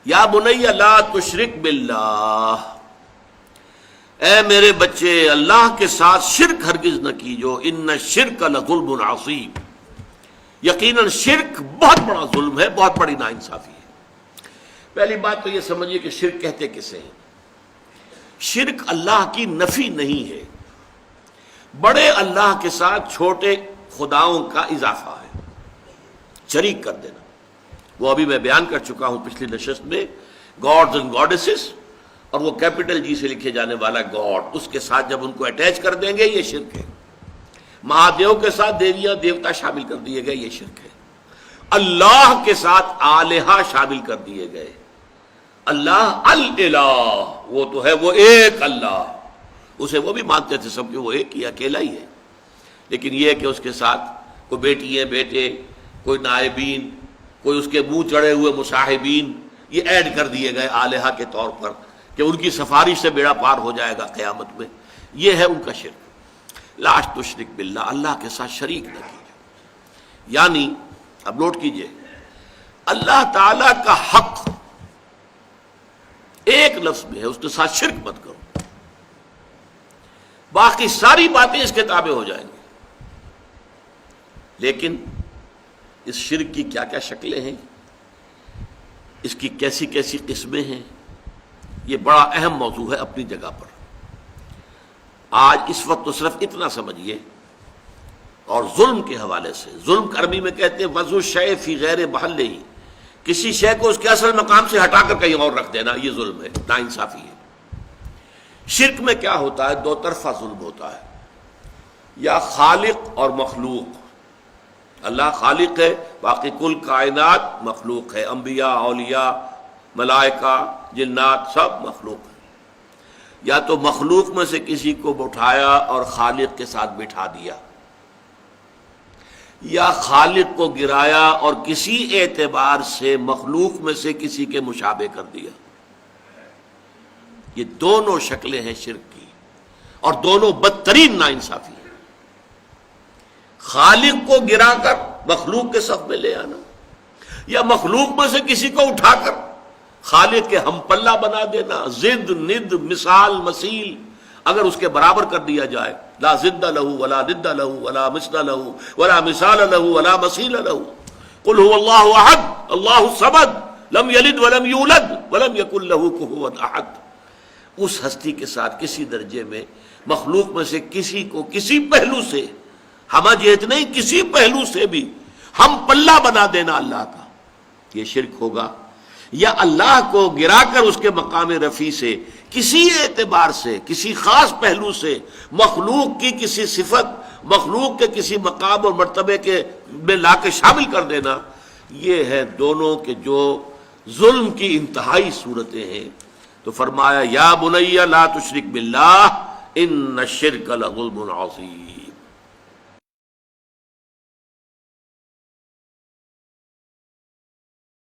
یا بنی لا تشرک باللہ، اے میرے بچے اللہ کے ساتھ شرک ہرگز نہ کیجو، ان الشرک لظلم عظیم، یقیناً شرک بہت بڑا ظلم ہے، بہت بڑی ناانصافی ہے۔ پہلی بات تو یہ سمجھیے کہ شرک کہتے کسے ہیں؟ شرک اللہ کی نفی نہیں ہے، بڑے اللہ کے ساتھ چھوٹے خداؤں کا اضافہ ہے، شریک کر دینا۔ وہ ابھی میں بیان کر چکا ہوں پچھلی نشست میں، گاڈز اینڈ گاڈیسز، اور وہ کیپٹل جی سے لکھے جانے والا گاڈ، اس کے ساتھ جب ان کو اٹیچ کر دیں گے یہ شرک ہے۔ مہادیو کے ساتھ دیویاں دیوتا شامل کر دیے گئے، یہ شرک ہے۔ اللہ کے ساتھ آلہہ شامل کر دیے گئے، اللہ الالہ، وہ تو ہے وہ ایک اللہ، اسے وہ بھی مانتے تھے سب کہ وہ ایک ہی اکیلا ہی ہے، لیکن یہ کہ اس کے ساتھ کوئی بیٹی ہے، بیٹے، کوئی نائبین، کوئی اس کے منہ چڑھے ہوئے مصاحبین، یہ ایڈ کر دیے گئے آلہہ کے طور پر کہ ان کی سفارش سے بیڑا پار ہو جائے گا قیامت میں۔ یہ ہے ان کا شرک۔ لا تشرک باللہ، اللہ کے ساتھ شریک نہ کیجیے، یعنی اب نوٹ کیجئے، اللہ تعالی کا حق ایک لفظ میں ہے، اس کے ساتھ شرک مت کرو، باقی ساری باتیں اس کے تابع ہو جائیں گی۔ لیکن اس شرک کی کیا کیا شکلیں ہیں، اس کی کیسی کیسی قسمیں ہیں، یہ بڑا اہم موضوع ہے اپنی جگہ پر۔ آج اس وقت تو صرف اتنا سمجھیے، اور ظلم کے حوالے سے، ظلم عربی میں کہتے ہیں وضع الشیء فی غیر محلہ، کسی شے کو اس کے اصل مقام سے ہٹا کر کہیں اور رکھ دینا، یہ ظلم ہے، ناانصافی ہے۔ شرک میں کیا ہوتا ہے؟ دو طرفہ ظلم ہوتا ہے، یا خالق اور مخلوق۔ اللہ خالق ہے، باقی کل کائنات مخلوق ہے، انبیاء، اولیاء، ملائکہ، جنات، سب مخلوق ہیں۔ یا تو مخلوق میں سے کسی کو اٹھایا اور خالق کے ساتھ بٹھا دیا، یا خالق کو گرایا اور کسی اعتبار سے مخلوق میں سے کسی کے مشابہ کر دیا۔ یہ دونوں شکلیں ہیں شرک کی، اور دونوں بدترین ناانصافی ہے۔ خالق کو گرا کر مخلوق کے صف میں لے آنا، یا مخلوق میں سے کسی کو اٹھا کر خالق کے ہم پلہ بنا دینا، ضد، ند، مثال، مثیل اگر اس کے برابر کر دیا جائے، لا ضد لہ ولا ند لہ ولا مثل لہ ولا مثال لہ ولا مثیل لہ، قل هو اللہ احد اللہ الصمد لم یلد ولم یولد ولم یکن لہ کفوا احد۔ اس ہستی کے ساتھ کسی درجے میں مخلوق میں سے کسی کو کسی پہلو سے، ہمہ جہت نہیں، کسی پہلو سے بھی ہم پلہ بنا دینا اللہ کا، یہ شرک ہوگا۔ یا اللہ کو گرا کر اس کے مقام رفیع سے کسی اعتبار سے، کسی خاص پہلو سے مخلوق کی کسی صفت، مخلوق کے کسی مقام اور مرتبے کے میں لا کے شامل کر دینا، یہ ہے دونوں کے جو ظلم کی انتہائی صورتیں ہیں۔ تو فرمایا یا بنی لا تشرک باللہ ان الشرک لظلم عظیم۔